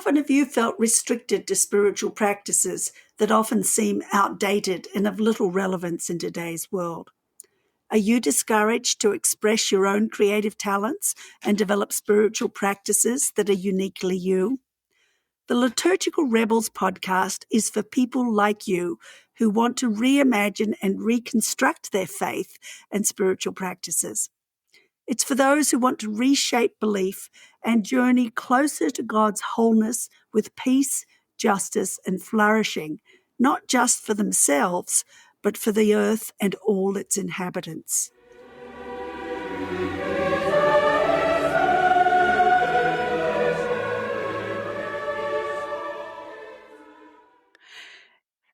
often have you felt restricted to spiritual practices that often seem outdated and of little relevance in today's world? Are you discouraged to express your own creative talents and develop spiritual practices that are uniquely you? The Liturgical Rebels podcast is for people like you who want to reimagine and reconstruct their faith and spiritual practices. It's for those who want to reshape belief and journey closer to God's wholeness with peace, justice, and flourishing, not just for themselves, but for the earth and all its inhabitants.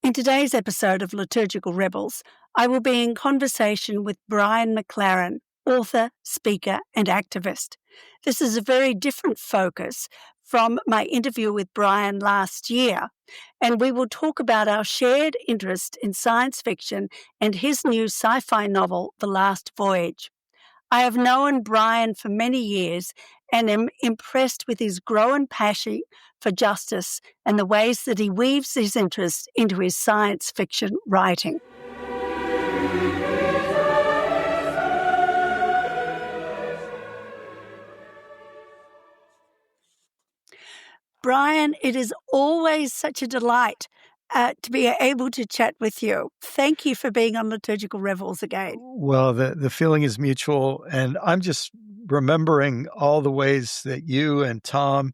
In today's episode of Liturgical Rebels, I will be in conversation with Brian McLaren, author, speaker, and activist. This is a very different focus from my interview with Brian last year, and we will talk about our shared interest in science fiction and his new sci-fi novel, The Last Voyage. I have known Brian for many years and am impressed with his growing passion for justice and the ways that he weaves his interests into his science fiction writing. Brian, it is always such a delight to be able to chat with you. Thank you for being on Liturgical Rebels again. Well, the feeling is mutual, and I'm just remembering all the ways that you and Tom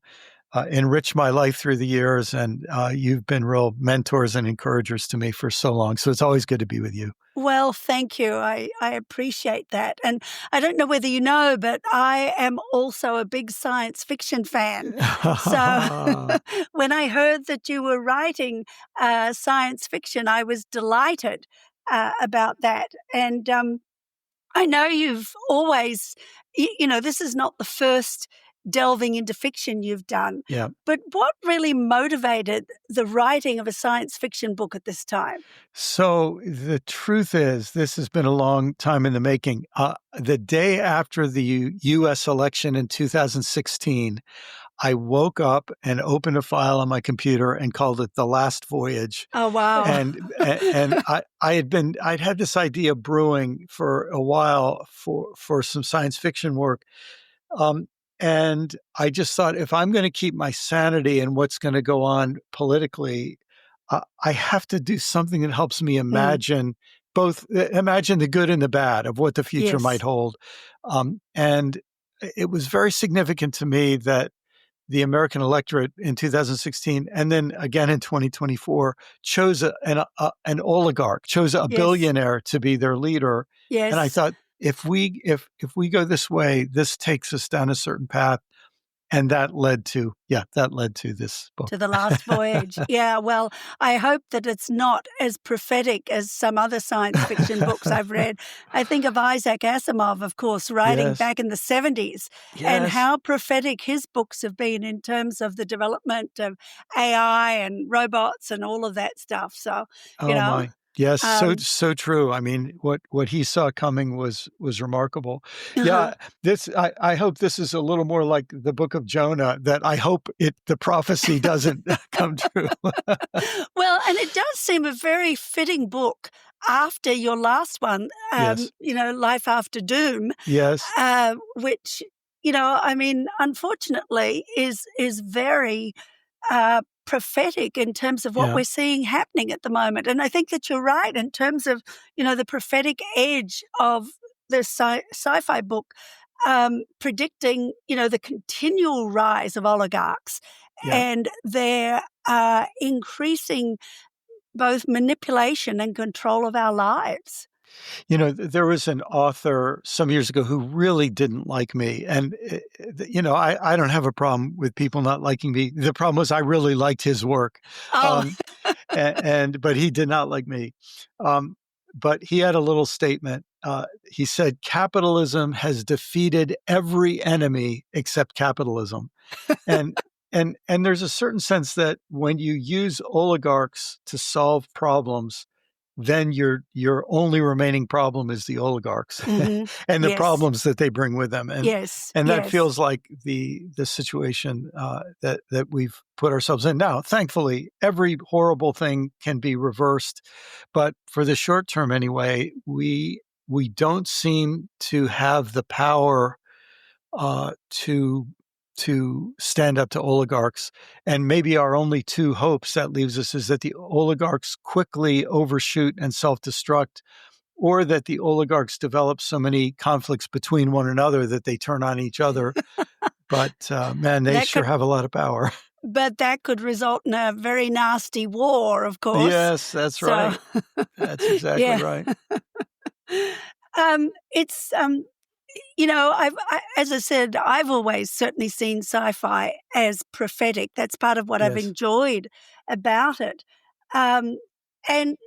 enriched my life through the years, and you've been real mentors and encouragers to me for so long. So it's always good to be with you. Well, thank you. I appreciate that. And I don't know whether you know, but I am also a big science fiction fan. So when I heard that you were writing science fiction, I was delighted about that. And I know you've always, this is not the first delving into fiction you've done. Yeah. But what really motivated the writing of a science fiction book at this time? So the truth is, this has been a long time in the making. The day after the U.S. election in 2016, I woke up and opened a file on my computer and called it The Last Voyage. Oh, wow. And I'd had this idea brewing for a while for some science fiction work. And I just thought, if I'm going to keep my sanity and what's going to go on politically, I have to do something that helps me imagine imagine the good and the bad of what the future might hold. And it was very significant to me that the American electorate in 2016 and then again in 2024 chose an oligarch, chose a billionaire to be their leader. Yes. And I thought, if we go this way, this takes us down a certain path. And that led to this book. To The Last Voyage. Yeah, well, I hope that it's not as prophetic as some other science fiction books I've read. I think of Isaac Asimov, of course, writing back in the 70s, and how prophetic his books have been in terms of the development of AI and robots and all of that stuff. So, my. Yes, so true. I mean, what he saw coming was remarkable. Yeah, I hope this is a little more like the book of Jonah, that I hope the prophecy doesn't come true. Well, and it does seem a very fitting book after your last one, Life After Doom. Yes. Which, unfortunately is very prophetic in terms of what we're seeing happening at the moment. And I think that you're right in terms of, the prophetic edge of the sci-fi book, predicting, the continual rise of oligarchs and their increasing both manipulation and control of our lives. There was an author some years ago who really didn't like me. And, I don't have a problem with people not liking me. The problem was I really liked his work. But he did not like me. But he had a little statement. He said, "Capitalism has defeated every enemy except capitalism." And there's a certain sense that when you use oligarchs to solve problems, then your only remaining problem is the oligarchs Mm-hmm. and the Yes. problems that they bring with them. And Yes. and that Yes. feels like the situation that we've put ourselves in now. Thankfully, every horrible thing can be reversed, but for the short term anyway, we don't seem to have the power to stand up to oligarchs. And maybe our only two hopes that leaves us is that the oligarchs quickly overshoot and self-destruct, or that the oligarchs develop so many conflicts between one another that they turn on each other. But man, they sure have a lot of power. But that could result in a very nasty war, of course. Yes, that's right. That's exactly right. It's as I said, I've always certainly seen sci-fi as prophetic. That's part of what I've Yes. enjoyed about it. And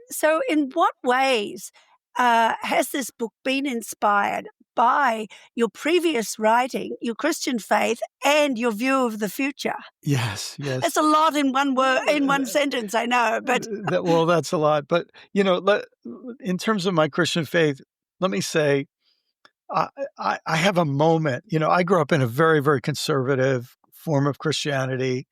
so, in what ways has this book been inspired by your previous writing, your Christian faith, and your view of the future? Yes, yes. That's a lot in one word, in one sentence, I know, but well, that's a lot. But in terms of my Christian faith, let me say, I have a moment. I grew up in a very, very conservative form of Christianity.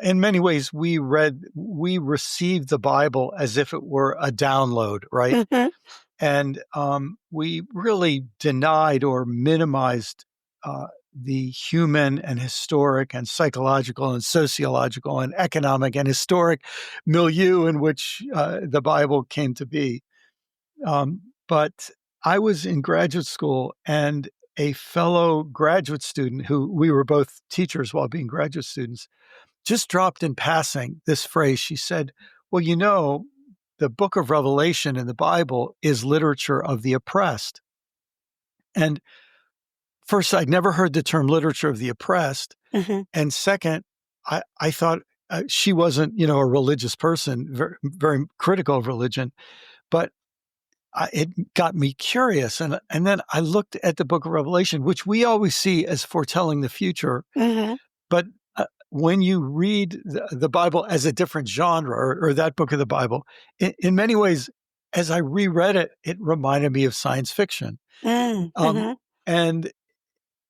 In many ways, we received the Bible as if it were a download, right? Mhm. And we really denied or minimized the human and historic and psychological and sociological and economic and historic milieu in which the Bible came to be. But I was in graduate school, and a fellow graduate student, who we were both teachers while being graduate students, just dropped in passing this phrase. She said, well, the book of Revelation in the Bible is literature of the oppressed. And first, I'd never heard the term literature of the oppressed. Mm-hmm. And second, I thought she wasn't, a religious person, very, very critical of religion. But it got me curious. And then I looked at the book of Revelation, which we always see as foretelling the future. Mm-hmm. But when you read the Bible as a different genre, or that book of the Bible, in many ways, as I reread it, it reminded me of science fiction. Mm-hmm. And,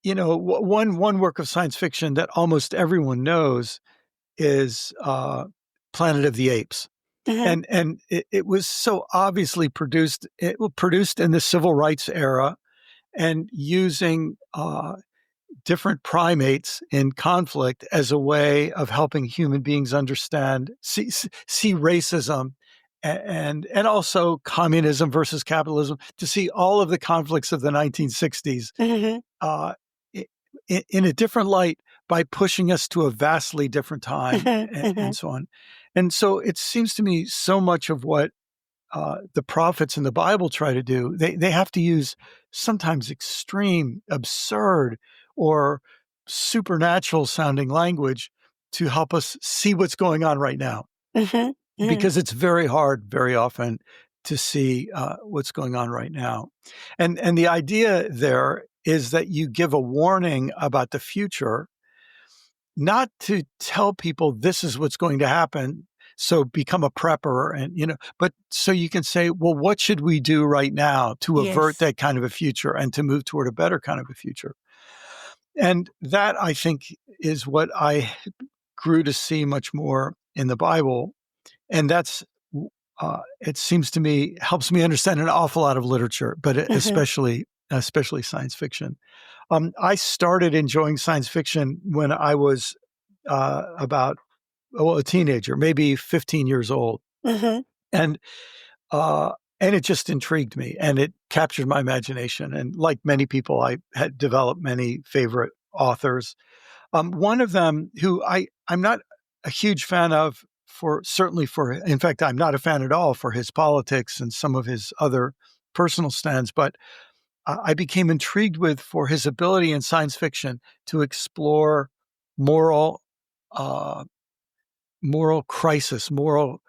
one work of science fiction that almost everyone knows is Planet of the Apes. Mm-hmm. And it was so obviously produced. It was produced in the civil rights era, and using different primates in conflict as a way of helping human beings understand, see racism, and also communism versus capitalism, to see all of the conflicts of the 1960s Mm-hmm. In a different light, by pushing us to a vastly different time, Mm-hmm. and so on. And so it seems to me so much of what the prophets in the Bible try to do, they have to use sometimes extreme, absurd, or supernatural sounding language to help us see what's going on right now. Mm-hmm. Mm-hmm. Because it's very hard, very often, to see what's going on right now. And the idea there is that you give a warning about the future, not to tell people this is what's going to happen, so become a prepper, and but so you can say, well, what should we do right now to avert that kind of a future and to move toward a better kind of a future? And that, I think, is what I grew to see much more in the Bible. And that's, it seems to me, helps me understand an awful lot of literature, but especially science fiction. I started enjoying science fiction when I was about a teenager, maybe 15 years old. Mm-hmm. And it just intrigued me, and it captured my imagination. And like many people, I had developed many favorite authors. One of them, who I'm not a huge fan of, in fact, I'm not a fan at all for his politics and some of his other personal stands, but I became intrigued with for his ability in science fiction to explore moral crisis, moral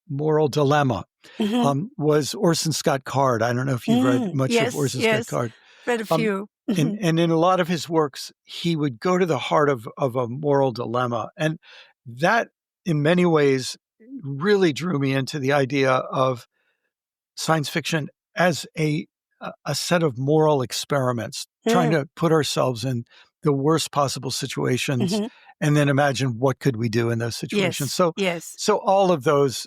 dilemma. Mm-hmm. Was Orson Scott Card. I don't know if you've read much of Orson Scott Card. Read a few. And in a lot of his works, he would go to the heart of a moral dilemma. And that, in many ways, really drew me into the idea of science fiction as a set of moral experiments, trying Mm. to put ourselves in the worst possible situations Hmm. and then imagine what could we do in those situations. Yes, So yes. so all of those,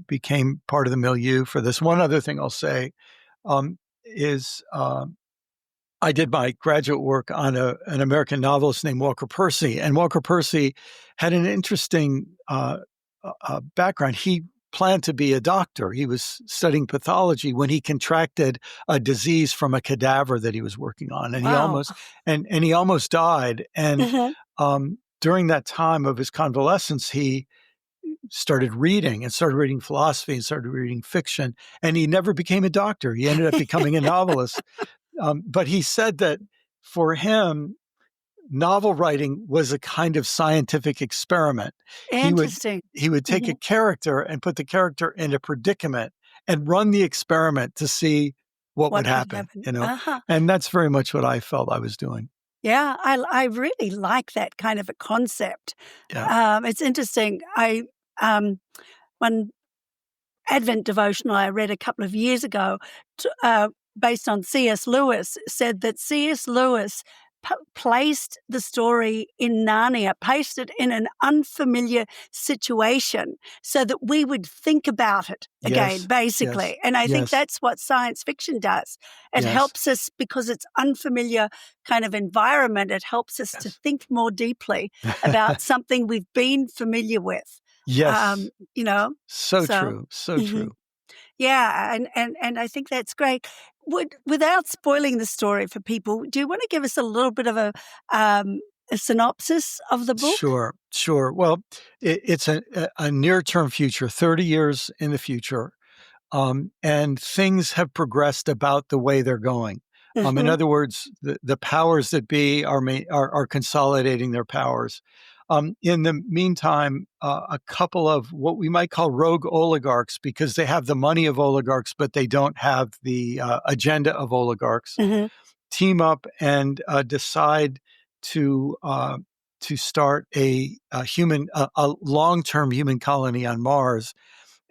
became part of the milieu for this. One other thing I'll say is I did my graduate work on an American novelist named Walker Percy, and Walker Percy had an interesting background. He planned to be a doctor. He was studying pathology when he contracted a disease from a cadaver that he was working on, and he Wow. almost died. And Hmm. during that time of his convalescence, he started reading philosophy and started reading fiction, and he never became a doctor. He ended up becoming a novelist. But he said that for him, novel writing was a kind of scientific experiment. He would Interesting. he would take Hmm. a character and put the character in a predicament and run the experiment to see what would What would happen, happen? you know? Uh-huh. And that's very much what I felt I was doing. Yeah, I really like that kind of a concept. Yeah. It's interesting. Um, one Advent devotional I read a couple of years ago, based on C.S. Lewis, said that C.S. Lewis placed the story in Narnia, placed it in an unfamiliar situation so that we would think about it again, Yes. Yes. basically. And I think Yes. that's what science fiction does. It Yes. helps us because it's unfamiliar kind of environment. It helps us to Yes. think more deeply about something we've been familiar with. Yes. You know, So so, true. So mhm. true. Yeah, and I think that's great. Without spoiling the story for people, do you wanna give us a little bit of a synopsis of the book? Sure, sure. Well, it's a near-term future, 30 years in the future, and things have progressed about the way they're going. In Mhm, other words, the powers that be are consolidating their powers. In the meantime, a couple of what we might call rogue oligarchs, because they have the money of oligarchs, but they don't have the agenda of oligarchs, mhm, team up and decide to uh, to start a long term human colony on Mars,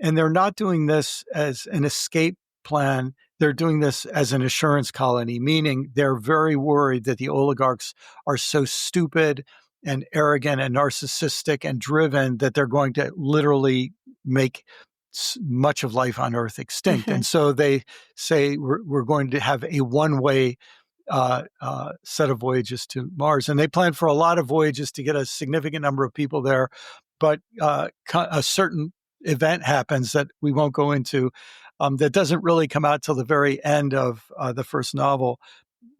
and they're not doing this as an escape plan. They're doing this as an assurance colony, meaning they're very worried that the oligarchs are so stupid and arrogant and narcissistic and driven that they're going to literally make much of life on Earth extinct. mhm, And so they say we're going to have a one way set of voyages to Mars. And they plan for a lot of voyages to get a significant number of people there. But a certain event happens that we won't go into, that doesn't really come out till the very end of the first novel,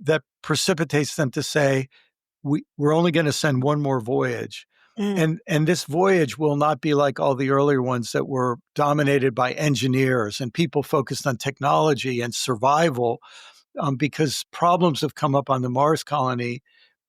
that precipitates them to say, we're only going to send one more voyage. mm, And this voyage will not be like all the earlier ones that were dominated by engineers and people focused on technology and survival, because problems have come up on the Mars colony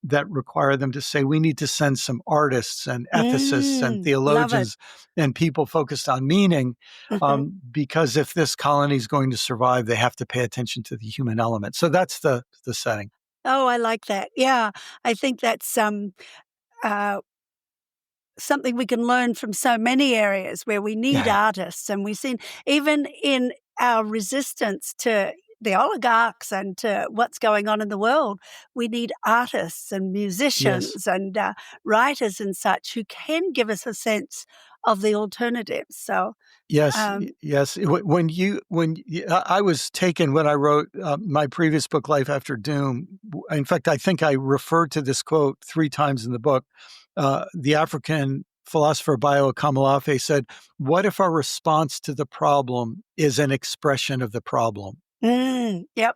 that require them to say, we need to send some artists and ethicists and love it. theologians and people focused on meaning, Mhm. because if this colony is going to survive, they have to pay attention to the human element. So that's the setting. Oh, I like that. Yeah, I think that's, uh something we can learn from so many areas where we need Yeah. artists, and we've seen even in our resistance to the oligarchs and to what's going on in the world, we need artists and Yes. musicians and writers and such who can give us a sense of the alternatives. So, Yes, um, yes. I was taken when I wrote my previous book, Life After Doom. In fact, I think I referred to this quote 3 times in the book. The African philosopher Bayo Akamalafe said, "What if our response to the problem is an expression of the problem?" yep.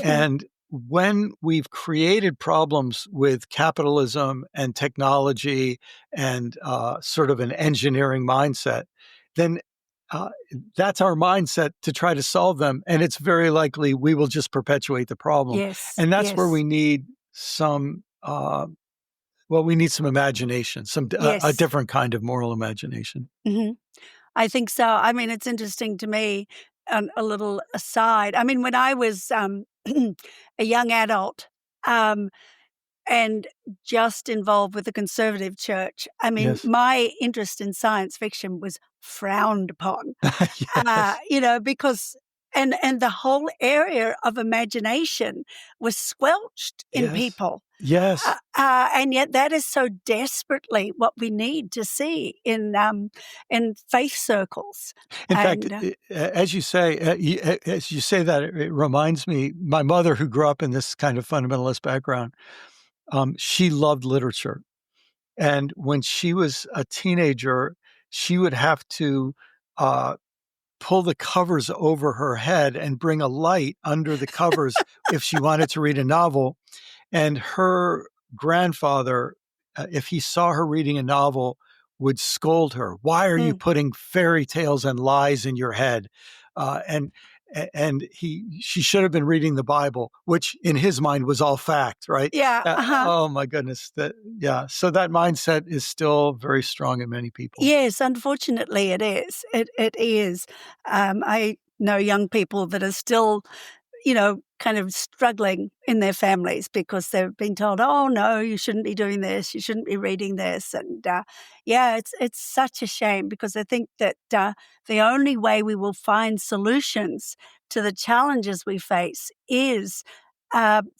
And when we've created problems with capitalism and technology and sort of an engineering mindset, then uh, that's our mindset to try to solve them. And it's very likely we will just perpetuate the problem. Yes, And that's where yes, we need we need some imagination, a yes. different kind of moral imagination. Hmm. I think so. I mean, it's interesting to me, a little aside. I mean, when I was a young adult, um, and just involved with the conservative church. I mean, Yes. my interest in science fiction was frowned upon, Yes. because and the whole area of imagination was squelched in Yes. people. Yes. And yet that is so desperately what we need to see in faith circles. In fact, And as you say, as you say that, it reminds me, my mother, who grew up in this kind of fundamentalist background, she loved literature. And when she was a teenager, she would have to uh, pull the covers over her head and bring a light under the covers if she wanted to read a novel. And her grandfather, if he saw her reading a novel, would scold her. Why are you mm, putting fairy tales and lies in your head? Uh, and she should have been reading the Bible, which in his mind was all fact, right? yeah, Oh my goodness, yeah. So that mindset is still very strong in many people. yes, unfortunately, it is. It is. I know young people that are still, kind of struggling in their families because they've been told, "Oh no, you shouldn't be doing this. You shouldn't be reading this." And yeah, it's such a shame because I think that the only way we will find solutions to the challenges we face is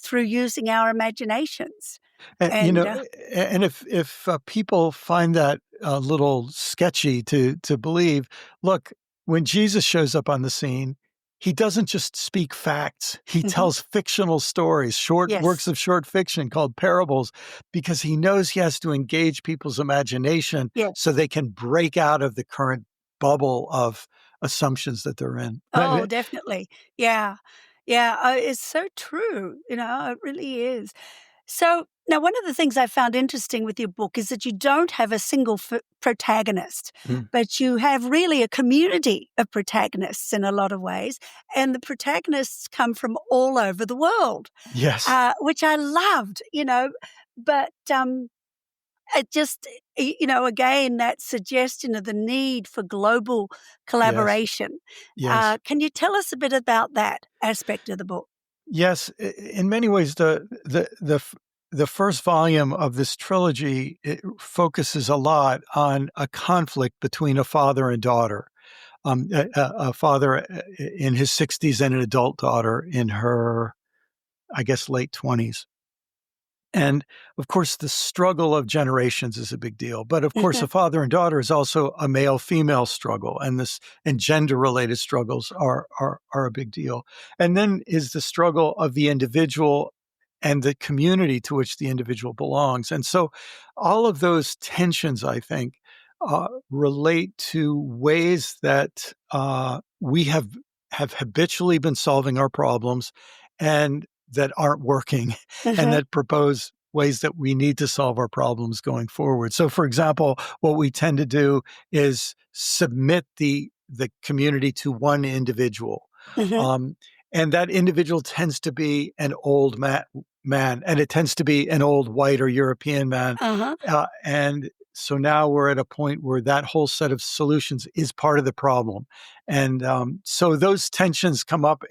through using our imaginations. And And if people find that a little sketchy to believe, look, when Jesus shows up on the scene, he doesn't just speak facts. He mhm, tells fictional stories, short works yes, of short fiction called parables, because he knows he has to engage people's imagination so yes. they can break out of the current bubble of assumptions that they're in. Oh, definitely. Yeah. Yeah, it's so true, it really is. So, now one of the things I found interesting with your book is that you don't have a single protagonist, Mm. but you have really a community of protagonists in a lot of ways, and the protagonists come from all over the world, Yes. which I loved, but, it just, again, that suggestion of the need for global Yes. collaboration. Yes. Can you tell us a bit about that aspect of the book? Yes, in many ways, the first volume of this trilogy, it focuses a lot on a conflict between a father and daughter. A father in his 60s and an adult daughter in her, I guess, late 20s. And of course, the struggle of generations is a big deal. But of course, Mhm, a father and daughter is also a male female struggle, and gender related struggles are a big deal. And then is the struggle of the individual and the community to which the individual belongs. And so, all of those tensions, I think, relate to ways that we have habitually been solving our problems, and that aren't working and mhm, that propose ways that we need to solve our problems going forward. So, for example, what we tend to do is submit the community to one individual, mhm, um, and that individual tends to be an old man, and it tends to be an old white or European man, uh-huh, and so now we're at a point where that whole set of solutions is part of the problem. And so those tensions come up,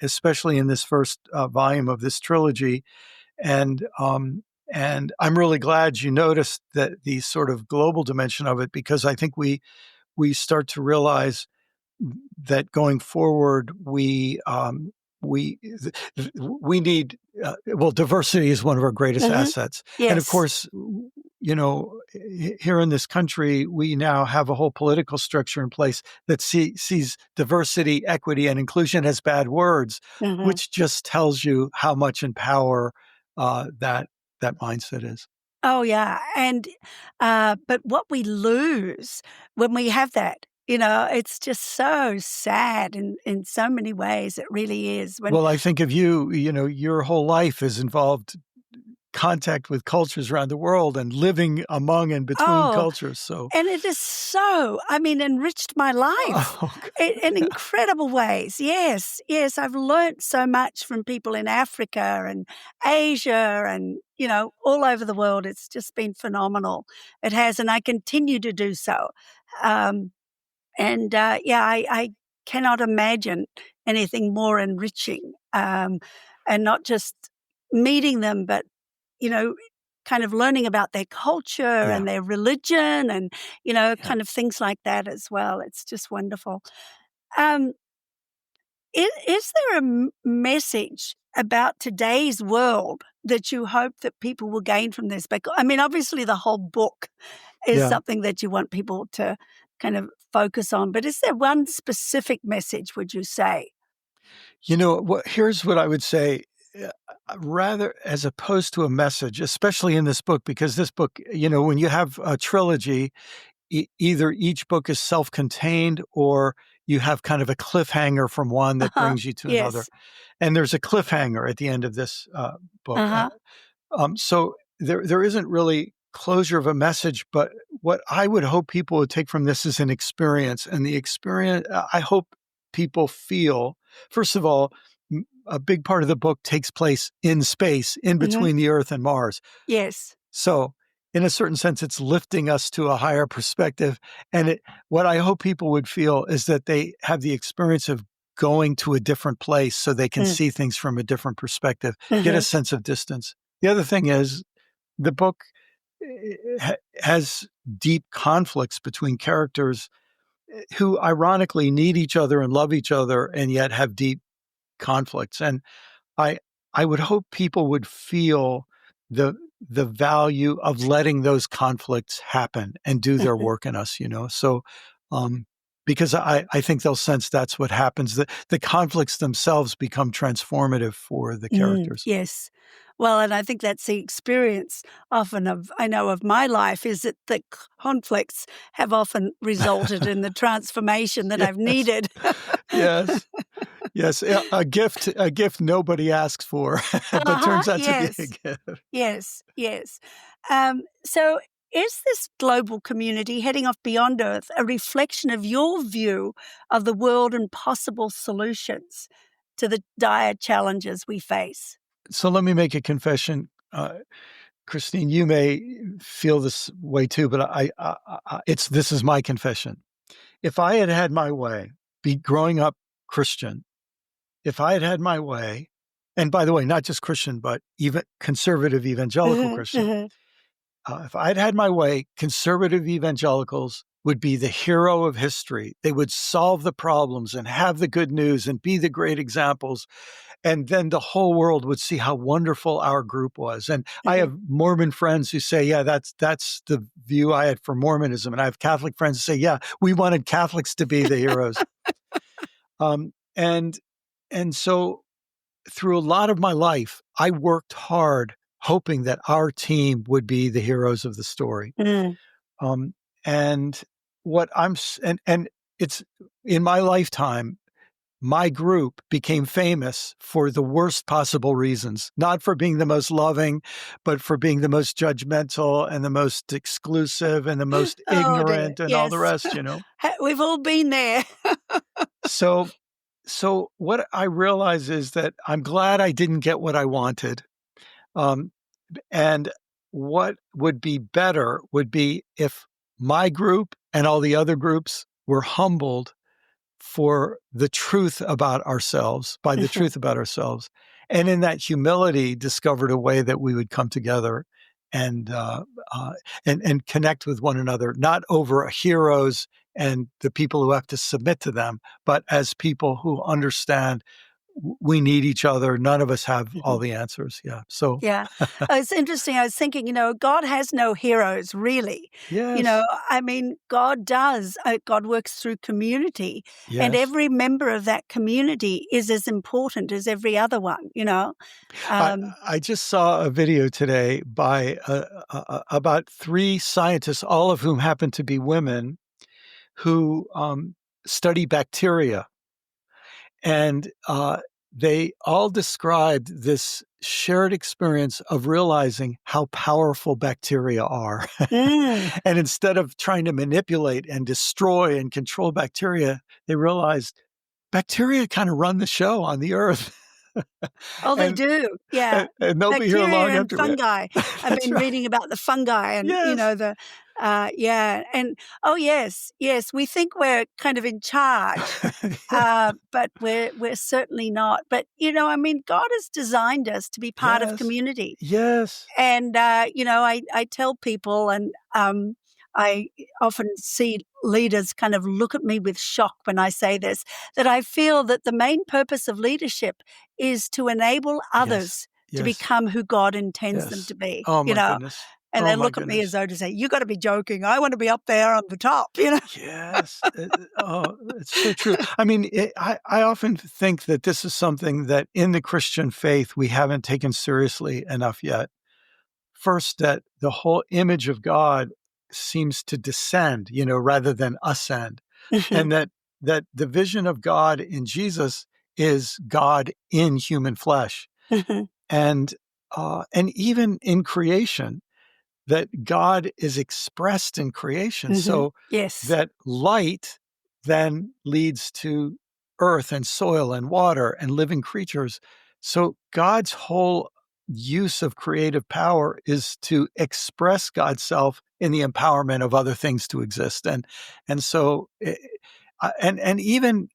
especially in this first volume of this trilogy, and I'm really glad you noticed that the sort of global dimension of it, because I think we start to realize that going forward we we need well, diversity is one of our greatest mhm, assets, and of yes, course, here in this country we now have a whole political structure in place that sees diversity, equity, and inclusion as bad words, mhm. which just tells you how much in power that mindset is. Oh, yeah, and, but what we lose when we have that, it's just so sad in so many ways, it really is, when Well, I think of your whole life is involved contact with cultures around the world and living among and between oh, cultures. So, and it is so, I mean, enriched my life oh, in incredible ways. Yes, yes, I've learnt so much from people in Africa and Asia and, all over the world. It's just been phenomenal. It has, and I continue to do so. Um, and, yeah, I cannot imagine anything more enriching, and not just meeting them, but kind of learning about their culture and their religion and, kind of things like that as well. It's just wonderful. Is there a message about today's world that you hope that people will gain from this? I mean, obviously the whole book is something that you want people to kind of focus on, but is there one specific message, would you say? Here's what I would say. Rather, as opposed to a message, especially in this book, because this book, when you have a trilogy, either each book is self-contained or you have kind of a cliffhanger from one that brings you to another. And there's a cliffhanger at the end of this book. So there isn't really closure of a message, but what I would hope people would take from this is an experience. And the experience, I hope people feel, first of all, a big part of the book takes place in space, in between the Earth and Mars. Yes. So in a certain sense, it's lifting us to a higher perspective. And what I hope people would feel is that they have the experience of going to a different place so they can see things from a different perspective, get a sense of distance. The other thing is the book has deep conflicts between characters who ironically need each other and love each other and yet have deep conflicts. And I would hope people would feel the value of letting those conflicts happen and do their work in us, So, because I think they'll sense that's what happens. The conflicts themselves become transformative for the characters. Yes. Well, and I think that's the experience often of my life, is that the conflicts have often resulted in the transformation that I've needed. Yes. Yes, a gift nobody asks for, but turns out to be a gift. Yes. So is this global community heading off beyond Earth a reflection of your view of the world and possible solutions to the dire challenges we face? So let me make a confession. Christine, you may feel this way too, but this is my confession. If I had had my way, growing up Christian, if I had had my way, and by the way, not just Christian, but even conservative evangelical Christian, if I had had my way, conservative evangelicals would be the hero of history. They would solve the problems and have the good news and be the great examples. And then the whole world would see how wonderful our group was. And I have Mormon friends who say, yeah, that's the view I had for Mormonism. And I have Catholic friends who say, yeah, we wanted Catholics to be the heroes. And so through a lot of my life, I worked hard hoping that our team would be the heroes of the story. And it's in my lifetime, my group became famous for the worst possible reasons, not for being the most loving, but for being the most judgmental and the most exclusive and the most ignorant and all the rest, We've all been there. So what I realize is that I'm glad I didn't get what I wanted. And what would be better would be if my group and all the other groups were humbled for the truth about ourselves, by the truth about ourselves. And in that humility, discovered a way that we would come together and connect with one another, not over heroes and the people who have to submit to them, but as people who understand we need each other. None of us have all the answers. Yeah. So yeah, it's interesting. I was thinking, God has no heroes, really. Yes. I mean, God does. God works through community, and Yes. every member of that community is as important as every other one. I just saw a video today by about 3 scientists, all of whom happen to be women, who study bacteria. And they all described this shared experience of realizing how powerful bacteria are. And instead of trying to manipulate and destroy and control bacteria, they realized bacteria kind of run the show on the earth. Oh, they and, do. Yeah. and they'll be here Bacteria long and after me. fungi. I've That's been right. reading about the fungi and, Yes. yeah. And, oh, yes, yes, we think we're kind of in charge, Yeah. but we're certainly not. But, I mean, God has designed us to be part of Yes. community. Yes. And, I tell people, and I often see leaders kind of look at me with shock when I say this, that I feel that the main purpose of leadership is to enable Yes. others to Yes. become who God intends them Yes. to be, Oh my goodness. and Oh they my look at me as goodness. though to say, "You gotta be joking. I want to be up there on the top." Yes. Oh, it's so true. I mean, I often think that this is something that in the Christian faith we haven't taken seriously enough yet. First, that the whole image of God seems to descend, rather than ascend, Mhm, and that the vision of God in Jesus is God in human flesh, mhm, and even in creation, that God is expressed in creation, mhm. so Yes. that light then leads to earth and soil and water and living creatures. So God's whole use of creative power is to express God's self in the empowerment of other things to exist. And so and even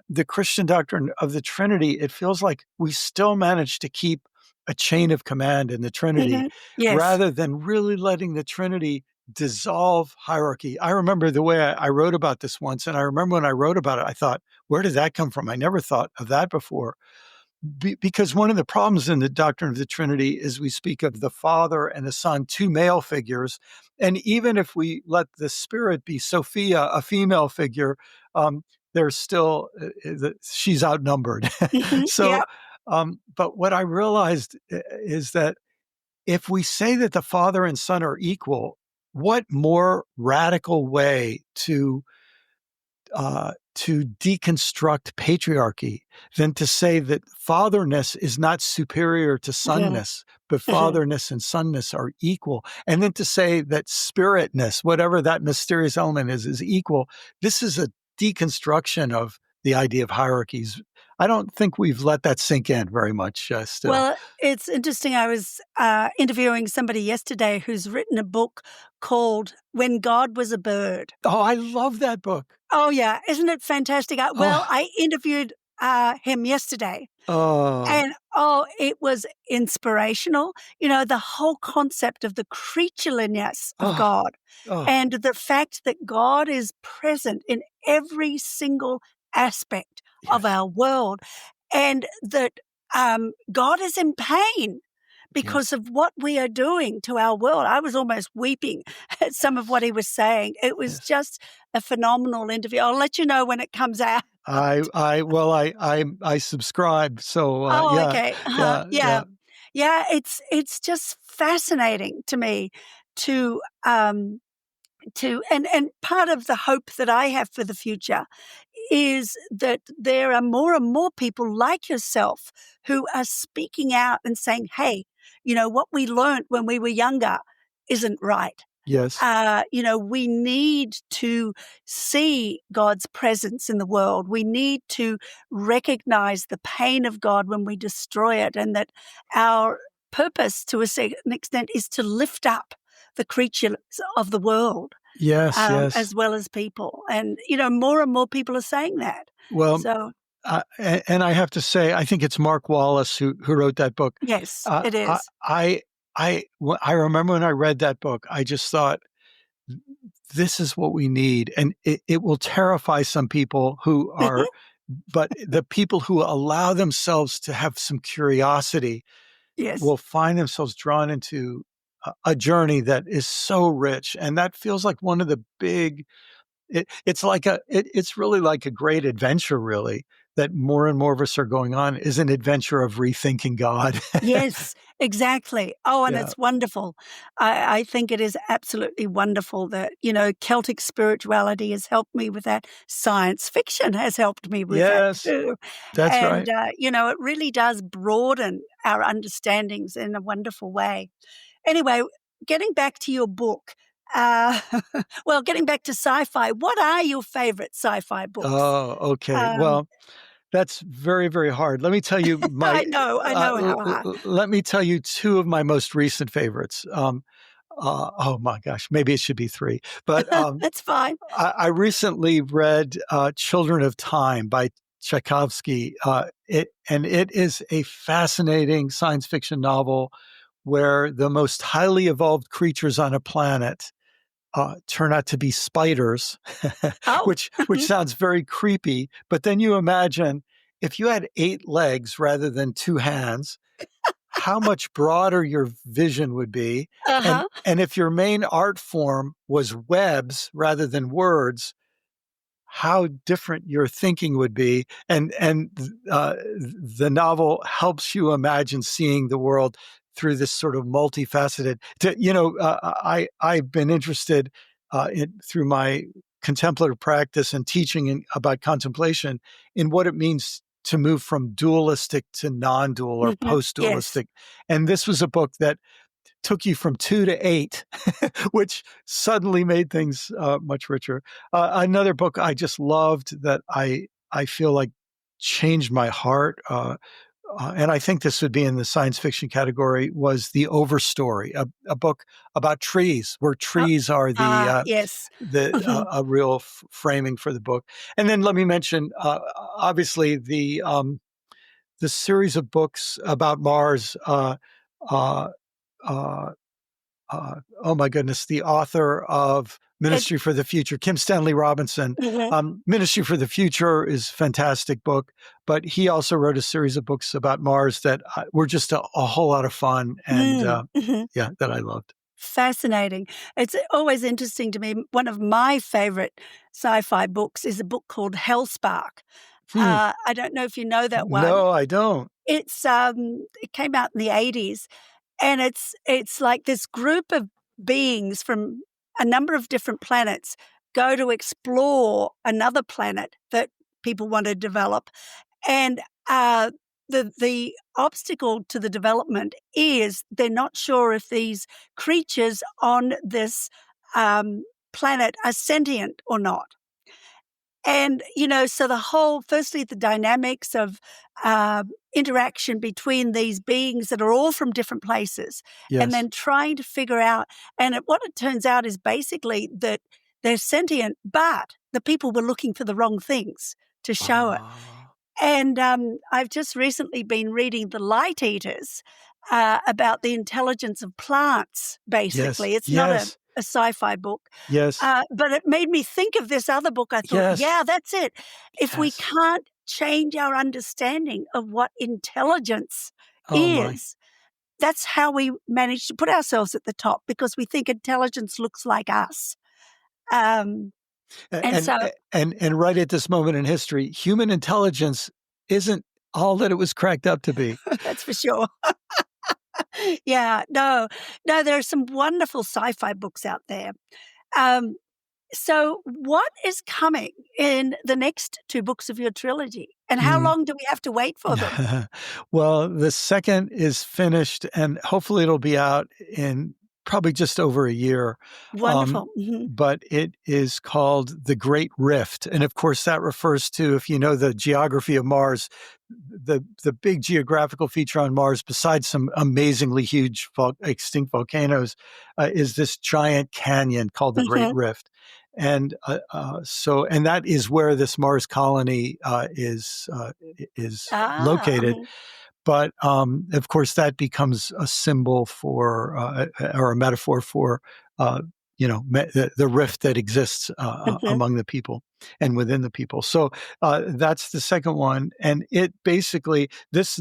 the Christian doctrine of the Trinity, it feels like we still manage to keep a chain of command in the Trinity Mhm. Yes. rather than really letting the Trinity dissolve hierarchy. I remember the way I wrote about this once, and I remember when I wrote about it, I thought, where did that come from? I never thought of that before. Because one of the problems in the doctrine of the Trinity is we speak of the Father and the Son, two male figures. And even if we let the Spirit be Sophia, a female figure, there's still, she's outnumbered. Mhm. So, Yep. but what I realized is that if we say that the Father and Son are equal, what more radical way to deconstruct patriarchy than to say that fatherness is not superior to Mhm. sonness, but Mhm. fatherness and sonness are equal. And then to say that spiritness, whatever that mysterious element is equal. This is a deconstruction of the idea of hierarchies. I don't think we've let that sink in very much still. Well, it's interesting. I was interviewing somebody yesterday who's written a book called When God Was a Bird. Oh, I love that book. Oh, yeah. Isn't it fantastic? Well, Oh, I interviewed him yesterday. oh, And, oh, it was inspirational. The whole concept of the creatureliness of oh, God oh, and the fact that God is present in every single aspect of yes, our world, and that God is in pain because yes, of what we are doing to our world. I was almost weeping at some of what he was saying. It was yes. just a phenomenal interview. I'll let you know when it comes out. I subscribe. So Oh, yeah, okay. Uh-huh. yeah, Yeah. yeah, Yeah, it's just fascinating to me to, and part of the hope that I have for the future is that there are more and more people like yourself who are speaking out and saying, "Hey, what we learned when we were younger isn't right." yes, We need to see God's presence in the world. We need to recognize the pain of God when we destroy it, and that our purpose, to a certain extent, is to lift up the creatures of the world, yes, yes. as well as people. And, more and more people are saying that. Well, So, and I have to say, I think it's Mark Wallace who wrote that book. yes, Uh, it I is. I remember when I read that book, I just thought, this is what we need, and it will terrify some people who are, but the people who allow themselves to have some curiosity Yes. will find themselves drawn into a journey that is so rich, and that feels like one of the big. It's really like a great adventure, really, that more and more of us are going on, is an adventure of rethinking God. Yes, exactly. Oh, and Yeah. it's wonderful. I think it is absolutely wonderful that, Celtic spirituality has helped me with that. Science fiction has helped me with that Yes, too. that's And, right. it really does broaden our understandings in a wonderful way. Anyway, getting back to your book, uh, getting back to sci fi, what are your favorite sci fi books? Oh, okay. Um, Well, That's very, very hard. Let me tell you I know how hard. let me tell you two of my most recent favorites. Oh my gosh, maybe it should be three. But That's fine. I recently read Children of Time by Tchaikovsky. It is a fascinating science fiction novel where the most highly evolved creatures on a planet turn out to be spiders, Oh, which sounds very creepy. But then you imagine if you had 8 legs rather than 2 hands, how much broader your vision would be. uh-huh. And if your main art form was webs rather than words, how different your thinking would be. And the novel helps you imagine seeing the world through this sort of multifaceted. I've been interested through my contemplative practice and teaching about contemplation in what it means to move from dualistic to non-dual or Yes. post-dualistic. And this was a book that took you from 2 to 8, which suddenly made things much richer. Another book I just loved that I feel like changed my heart, and I think this would be in the science fiction category, was The Overstory, a book about trees, where Oh, trees are yes. a real framing for the book. And then let me mention, obviously, the series of books about Mars. Uh, uh, oh my goodness, the author of It, Ministry for the Future, Kim Stanley Robinson. mhm. Ministry for the Future is a fantastic book, but he also wrote a series of books about Mars that were just a whole lot of fun and Mhm. yeah, that I loved. Fascinating. It's always interesting to me. One of my favorite sci-fi books is a book called Hellspark. Hmm. I don't know if you know that one. No, I don't. It came out in the 80s, and it's like this group of beings from a number of different planets go to explore another planet that people want to develop, and the obstacle to the development is they're not sure if these creatures on this planet are sentient or not. And, so the whole, firstly, the dynamics of uh, interaction between these beings that are all from different places, and Yes. then trying to figure out, what it turns out is basically that they're sentient, but the people were looking for the wrong things to show it. Oh, And I've just recently been reading The Light Eaters about the intelligence of plants, yes, basically. It's not yes, a sci fi book, yes, but it made me think of this other book. I thought, yes, yeah, that's it. If we yes. can't change our understanding of what intelligence Oh my. is, that's how we manage to put ourselves at the top because we think intelligence looks like us. Um, and And so and right at this moment in history, human intelligence isn't all that it was cracked up to be. that's for sure. Yeah, no, there are some wonderful sci-fi books out there. Um, so what is coming in the next 2 books of your trilogy, and how Mm. long do we have to wait for them? Well, the second is finished, and hopefully it'll be out in probably just over a year. Wonderful. Mhm. But it is called The Great Rift. And of course, that refers to, if you know the geography of Mars, the big geographical feature on Mars, besides some amazingly huge extinct volcanoes, is this giant canyon called the Great Mhm. Rift. And that is where this Mars colony is located. Mhm. But of course, that becomes a symbol for or a metaphor for uh, the rift that exists Mhm. among the people and within the people. So that's the second one, and it basically this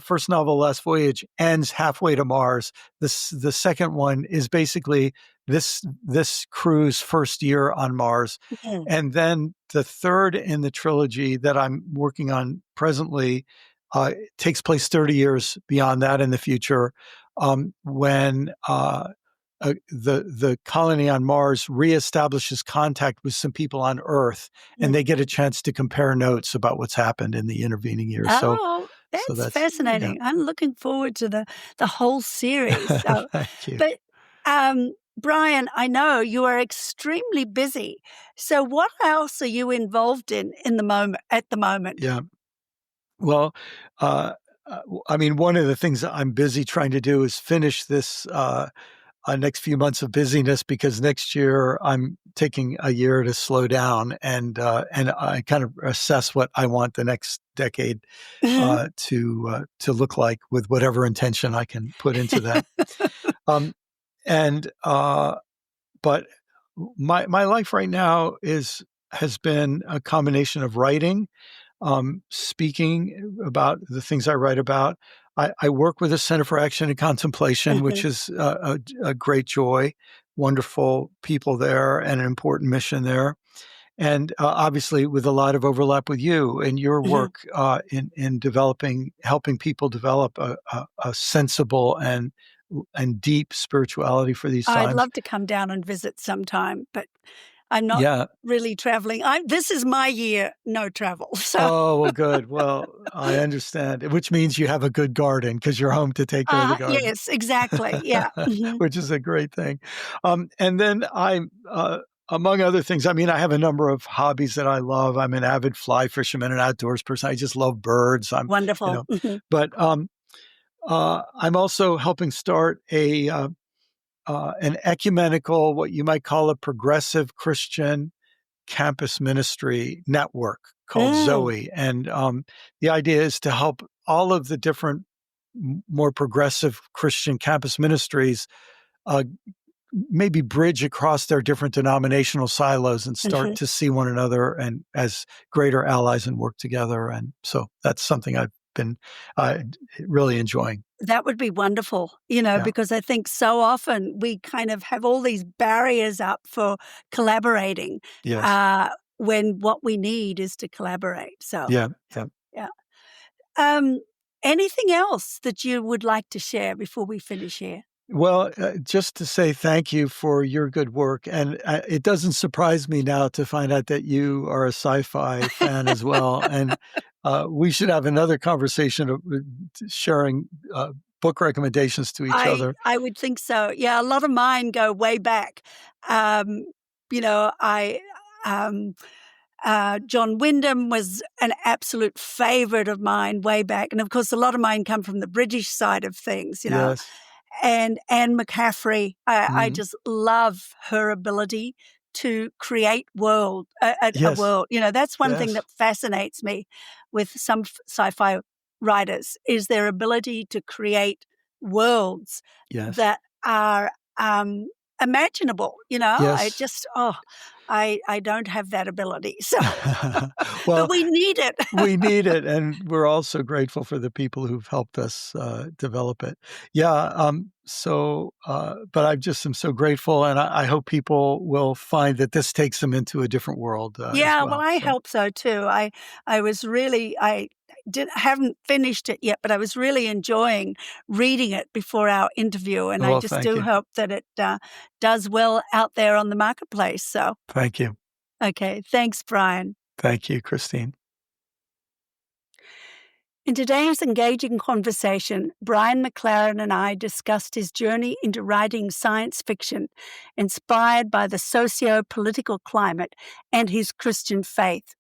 first novel, Last Voyage, ends halfway to Mars. The second one is basically this crew's first year on Mars, Mhm. and then the third in the trilogy that I'm working on presently takes place 30 years beyond that in the future, when the colony on Mars reestablishes contact with some people on Earth, and Mm. they get a chance to compare notes about what's happened in the intervening years. Oh, So that's that's yeah. fascinating. I'm looking forward to the whole series. So, Thank you. but, Brian, I know you are extremely busy. So what else are you involved in the moment at the moment? Yeah. Well, I mean, one of the things that I'm busy trying to do is finish this next few months of busyness, because next year I'm taking a year to slow down, and I kind of assess what I want the next decade to look like, with whatever intention I can put into that. Um, and but my life right now has been a combination of writing, speaking about the things I write about. I work with the Center for Action and Contemplation, which is a great joy, wonderful people there, and an important mission there. And obviously, with a lot of overlap with you and your work in developing, helping people develop a sensible and deep spirituality for these I'd times. love to come down and visit sometime, but I'm not Yeah. really traveling. This is my year, no travel. So, Oh, well, good. Well, I understand, which means you have a good garden because you're home to take care of the garden, yes, exactly. Yeah. which is a great thing. And then among other things, I mean, I have a number of hobbies that I love. I'm an avid fly fisherman and outdoors person. I just love birds. You Wonderful. know, but I'm also helping start an ecumenical, what you might call a progressive Christian campus ministry network called Mm, Zoe. And the idea is to help all of the different more progressive Christian campus ministries uh, maybe bridge across their different denominational silos and start mhm. to see one another and as greater allies and work together. And so that's something I've been uh, really enjoying. That would be wonderful, Yeah. because I think so often we kind of have all these barriers up for collaborating, Yes. uh, when what we need is to collaborate. So, Yeah. Yeah. yeah. Um, Anything else that you would like to share before we finish here? Well, just to say thank you for your good work. And it doesn't surprise me now to find out that you are a sci-fi fan as well. And we should have another conversation of sharing book recommendations to each other. I would think so. Yeah, a lot of mine go way back. Um, I John Wyndham was an absolute favorite of mine way back, and of course, a lot of mine come from the British side of things. Yes. And Anne McCaffrey, I Mhm. just love her ability to create a Yes. world. That's one thing Yes. that fascinates me with some sci-fi writers is their ability to create worlds Yes. that are imaginable. I Yes. just I don't have that ability. So, but Well, we need it. we need it, and we're also grateful for the people who've helped us develop it. Yeah. But I just am so grateful, and I hope people will find that this takes them into a different world as Yeah, well, well. I So, hope so too. I was really I did haven't finished it yet, but I was really enjoying reading it before our interview, and I well, just thank do you, hope that it does well out there on the marketplace. So, thank you, okay, thanks, Brian. thank you, Christine. In today's engaging conversation, Brian McLaren and I discussed his journey into writing science fiction, inspired by the socio political climate and his Christian faith.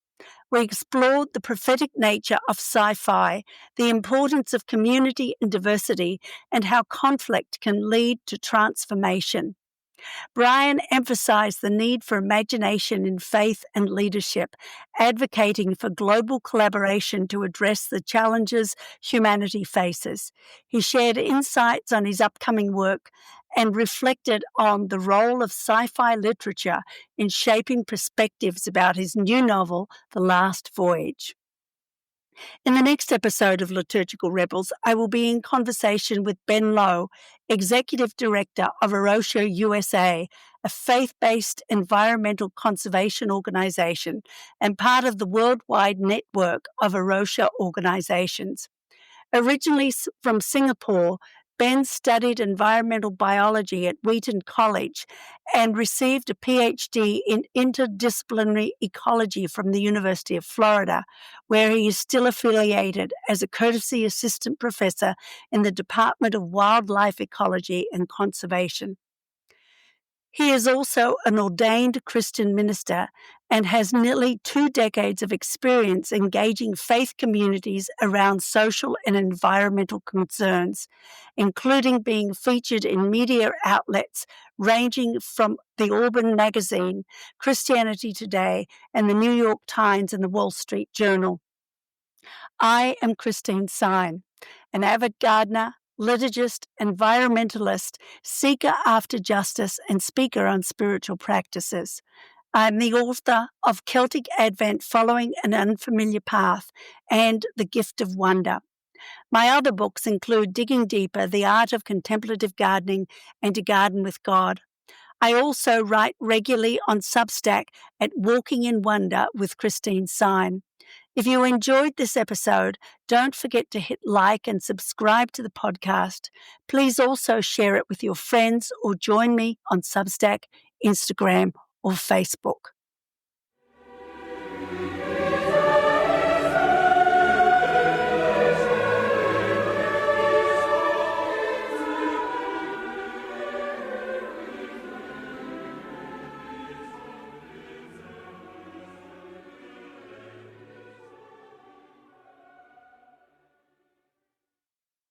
We explored the prophetic nature of sci fi, the importance of community and diversity, and how conflict can lead to transformation. Brian emphasized the need for imagination in faith and leadership, advocating for global collaboration to address the challenges humanity faces. He shared insights on his upcoming work and reflected on the role of sci fi literature in shaping perspectives about his new novel, The Last Voyage. In the next episode of Liturgical Rebels, I will be in conversation with Ben Lowe, Executive Director of Arosha USA, a faith-based environmental conservation organization and part of the worldwide network of Arosha organizations. Originally from Singapore, Ben studied environmental biology at Wheaton College and received a PhD in interdisciplinary ecology from the University of Florida, where he is still affiliated as a courtesy assistant professor in the Department of Wildlife Ecology and Conservation. He is also an ordained Christian minister and has nearly 2 decades of experience engaging faith communities around social and environmental concerns, including being featured in media outlets ranging from the Auburn Magazine, Christianity Today, and the New York Times and the Wall Street Journal. I am Christine Sine, an avid gardener, liturgist, environmentalist, seeker after justice, and speaker on spiritual practices. I'm the author of Celtic Advent Following an Unfamiliar Path and The Gift of Wonder. My other books include Digging Deeper, The Art of Contemplative Gardening, and To Garden with God. I also write regularly on Substack at Walking in Wonder with Christine Sine. If you enjoyed this episode, don't forget to hit like and subscribe to the podcast. Please also share it with your friends or join me on Substack, Instagram, or Facebook.